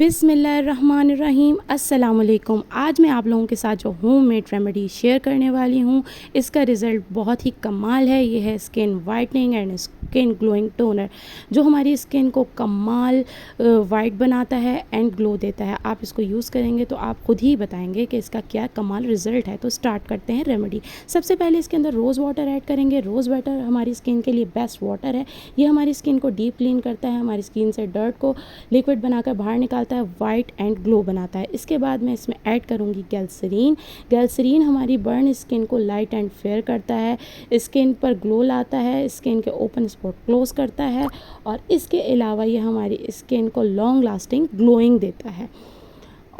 बिस्मिल्लाहिर्रहमानिर्रहीम अस्सलाम वालेकुम। आज मैं आप लोगों के साथ जो होममेड रेमेडी शेयर करने वाली हूँ, इसका रिज़ल्ट बहुत ही कमाल है। ये है skin whitening and skin glowing toner, जो हमारी स्किन को कमाल वाइट बनाता है एंड ग्लो देता है। आप इसको यूज़ करेंगे तो आप खुद ही बताएंगे कि इसका क्या कमाल रिज़ल्ट है। तो स्टार्ट करते हैं रेमेडी। सबसे पहले इसके अंदर रोज़ वाटर ऐड करेंगे। रोज़ वाटर हमारी स्किन के लिए बेस्ट वाटर है। ये हमारी स्किन को डीप क्लीन करता है, हमारी स्किन से डर्ट को लिक्विड बनाकर बाहर निकालता है, वाइट एंड ग्लो बनाता है। इसके बाद मैं इसमें ऐड करूँगी ग्लिसरीन। ग्लिसरीन हमारी बर्न स्किन को लाइट एंड फेयर करता है, स्किन पर ग्लो लाता है, स्किन के ओपन स्पॉट क्लोज करता है और इसके अलावा ये हमारी स्किन को लॉन्ग लास्टिंग ग्लोइंग देता है।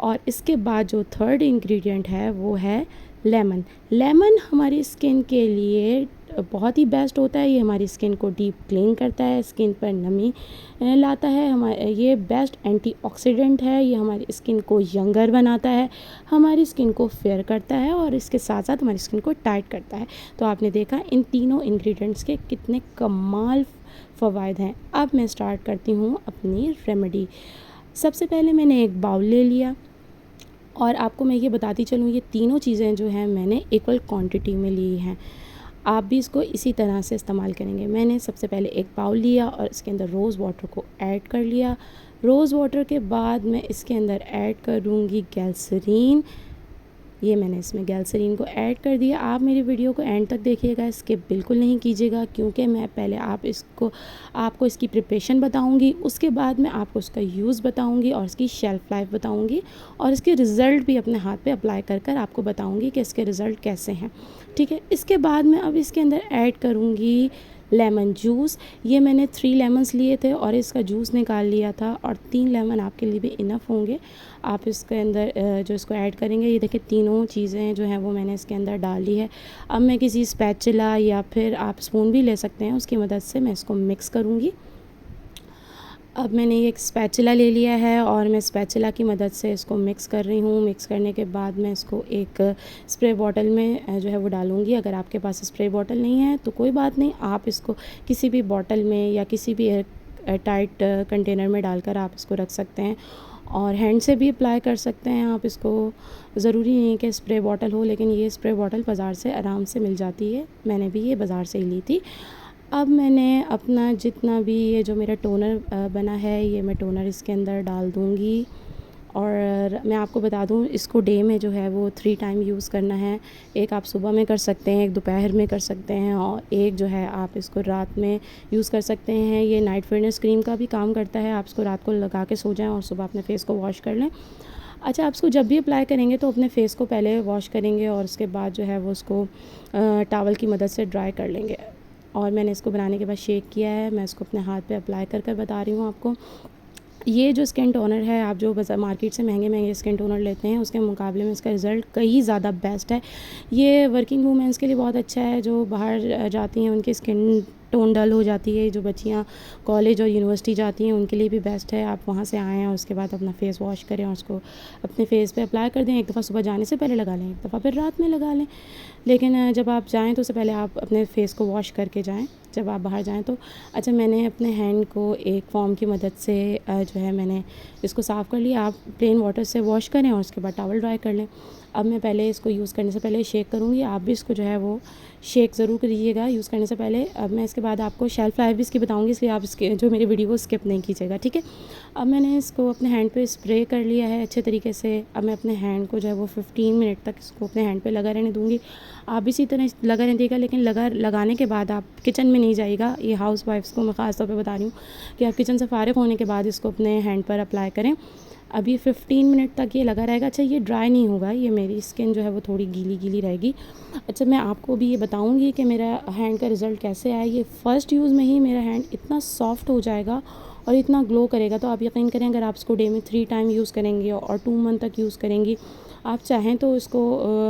और इसके बाद जो थर्ड इंग्रेडिएंट है वो है लेमन। लेमन हमारी स्किन के लिए बहुत ही बेस्ट होता है। ये हमारी स्किन को डीप क्लीन करता है, स्किन पर नमी लाता है। ये बेस्ट एंटीऑक्सीडेंट है। ये हमारी स्किन को यंगर बनाता है, हमारी स्किन को फेयर करता है और इसके साथ साथ हमारी स्किन को टाइट करता है। तो आपने देखा इन तीनों इंग्रेडिएंट्स के कितने कमाल फ़वाइद हैं। अब मैं स्टार्ट करती हूँ अपनी रेमेडी। सबसे पहले मैंने एक बाउल ले लिया और आपको मैं ये बताती चलूँ, ये तीनों चीज़ें जो हैं मैंने इक्वल क्वांटिटी में ली हैं। आप भी इसको इसी तरह से इस्तेमाल करेंगे। मैंने सबसे पहले एक बाउल लिया और इसके अंदर रोज़ वाटर को ऐड कर लिया। रोज़ वाटर के बाद मैं इसके अंदर ऐड करूँगी ग्लिसरीन। ये मैंने इसमें ग्लिसरीन को ऐड कर दिया। आप मेरी वीडियो को एंड तक देखिएगा, स्किप बिल्कुल नहीं कीजिएगा, क्योंकि मैं पहले आपको इसकी प्रिपरेशन बताऊंगी, उसके बाद मैं आपको इसका यूज़ बताऊंगी और इसकी शेल्फ़ लाइफ बताऊंगी और इसके रिज़ल्ट भी अपने हाथ पे अप्लाई कर कर आपको बताऊंगी कि इसके रिज़ल्ट कैसे हैं। ठीक है, इसके बाद मैं अब इसके अंदर ऐड करूँगी लेमन जूस। ये मैंने 3 लेमन्स लिए थे और इसका जूस निकाल लिया था और 3 लेमन आपके लिए भी इनफ होंगे। आप इसके अंदर जो इसको ऐड करेंगे, ये देखिए तीनों चीज़ें जो हैं वो मैंने इसके अंदर डाली है। अब मैं किसी स्पैचुला या फिर आप स्पून भी ले सकते हैं, उसकी मदद से मैं इसको मिक्स करूँगी। अब मैंने ये एक स्पैचुला ले लिया है और मैं स्पैचुला की मदद से इसको मिक्स कर रही हूँ। मिक्स करने के बाद मैं इसको एक स्प्रे बॉटल में जो है वो डालूँगी। अगर आपके पास स्प्रे बॉटल नहीं है तो कोई बात नहीं, आप इसको किसी भी बॉटल में या किसी भी एयर टाइट कंटेनर में डालकर आप इसको रख सकते हैं और हैंड से भी अप्लाई कर सकते हैं आप इसको। ज़रूरी नहीं है कि स्प्रे बॉटल हो, लेकिन ये स्प्रे बॉटल बाज़ार से आराम से मिल जाती है। मैंने भी ये बाज़ार से ही ली थी। अब मैंने अपना जितना भी ये जो मेरा टोनर बना है, ये मैं टोनर इसके अंदर डाल दूँगी और मैं आपको बता दूँ, इसको डे में जो है वो 3 टाइम यूज़ करना है। एक आप सुबह में कर सकते हैं, एक दोपहर में कर सकते हैं और एक जो है आप इसको रात में यूज़ कर सकते हैं। ये नाइट फेयरनेस क्रीम का भी काम करता है। आप इसको रात को लगा के सो जाएँ और सुबह अपने फेस को वॉश कर लें। अच्छा, आप इसको जब भी अप्लाई करेंगे तो अपने फेस को पहले वॉश करेंगे और उसके बाद जो है वो उसको टॉवल की मदद से ड्राई कर लेंगे। और मैंने इसको बनाने के बाद शेक किया है। मैं इसको अपने हाथ पे अप्लाई कर कर बता रही हूँ आपको। ये जो स्किन टोनर है, आप जो बाज़ार मार्केट से महंगे स्किन टोनर लेते हैं, उसके मुकाबले में इसका रिज़ल्ट कहीं ज़्यादा बेस्ट है। ये वर्किंग वूमेंस के लिए बहुत अच्छा है, जो बाहर जाती हैं, उनकी स्किन टोन डल हो जाती है। जो बच्चियाँ कॉलेज और यूनिवर्सिटी जाती हैं उनके लिए भी बेस्ट है। आप वहाँ से आएँ और उसके बाद अपना फेस वॉश करें और उसको अपने फेस पे अप्लाई कर दें। एक दफ़ा सुबह जाने से पहले लगा लें, एक दफ़ा फिर रात में लगा लें। लेकिन जब आप जाएँ तो उससे पहले आप अपने फेस को वॉश करके जाएँ जब आप बाहर जाएँ तो। अच्छा, मैंने अपने हैंड को एक फ़ोम की मदद से जो है मैंने इसको साफ़ कर लिया। आप प्लेन वाटर से वॉश करें और उसके बाद टॉवल ड्राई कर लें। अब मैं पहले इसको यूज़ करने से पहले शेक करूँगी। आप भी इसको जो है वो शेक ज़रूर करिएगा यूज़ करने से पहले। अब मैं इसके बाद आपको शेल्फ़ लाइफ भी इसकी बताऊँगी, इसलिए आप इसके जो मेरी वीडियो को स्किप नहीं कीजिएगा, ठीक है। अब मैंने इसको अपने हैंड पे स्प्रे कर लिया है अच्छे तरीके से। अब मैं अपने हैंड को जो है वो 15 मिनट तक इसको अपने हैंड पे लगा रहने दूँगी। आप भी इसी तरह लगा रहने दीजिएगा, लेकिन लगाने के बाद आप किचन में नहीं जाइएगा। ये हाउस वाइफ्स को मैं ख़ास तौर पे बता रही हूँ कि आप किचन से फ़ारिग होने के बाद इसको अपने हैंड पर अप्लाई करें। अब ये 15 मिनट तक ये लगा रहेगा। अच्छा, ये ड्राई नहीं होगा, ये मेरी स्किन जो है वो थोड़ी गीली रहेगी। अच्छा, मैं आपको भी ये बताऊँगी कि मेरा हैंड का रिज़ल्ट कैसे आया। ये फ़र्स्ट यूज़ में ही मेरा हैंड इतना सॉफ्ट हो जाएगा और इतना ग्लो करेगा। तो आप यकीन करें, अगर आप इसको डे में 3 टाइम यूज़ करेंगे और 2 मंथ तक यूज़ करेंगी, आप चाहें तो इसको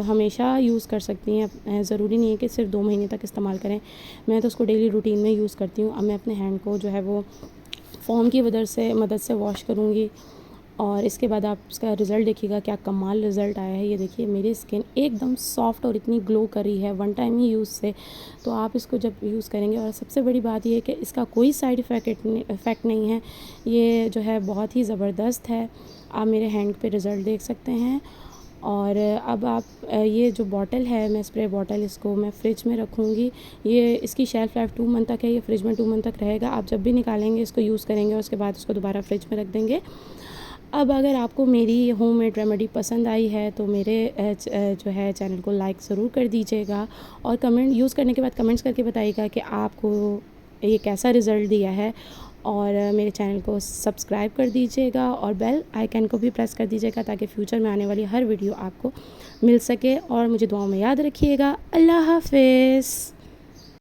हमेशा यूज़ कर सकती हैं। ज़रूरी नहीं है कि सिर्फ 2 महीने तक इस्तेमाल करें। मैं तो इसको डेली रूटीन में यूज़ करती हूँ। अब मैं अपने हैंड को जो है वो फ़ोम की मदद से वॉश करूँगी और इसके बाद आप इसका रिज़ल्ट देखिएगा, क्या कमाल रिज़ल्ट आया है। ये देखिए मेरी स्किन एकदम सॉफ्ट और इतनी ग्लो कर रही है वन टाइम ही यूज़ से। तो आप इसको जब यूज़ करेंगे, और सबसे बड़ी बात ये है कि इसका कोई साइड इफ़ेक्ट नहीं है। ये जो है बहुत ही ज़बरदस्त है। आप मेरे हैंड पे रिज़ल्ट देख सकते हैं। और अब आप ये जो बॉटल है, मैं स्प्रे बॉटल, इसको मैं फ्रिज में रखूँगी। ये इसकी शेल्फ़ लाइफ़ 2 मंथ तक है। ये फ्रिज में 2 मंथ तक रहेगा। आप जब भी निकालेंगे इसको यूज़ करेंगे और उसके बाद इसको दोबारा फ्रिज में रख देंगे। अब अगर आपको मेरी होममेड रेमेडी पसंद आई है तो मेरे जो है चैनल को लाइक ज़रूर कर दीजिएगा, और कमेंट यूज़ करने के बाद कमेंट्स करके बताइएगा कि आपको ये कैसा रिज़ल्ट दिया है। और मेरे चैनल को सब्सक्राइब कर दीजिएगा और बेल आइकन को भी प्रेस कर दीजिएगा, ताकि फ्यूचर में आने वाली हर वीडियो आपको मिल सके। और मुझे दुआओं में याद रखिएगा। अल्लाह हाफ़िज़।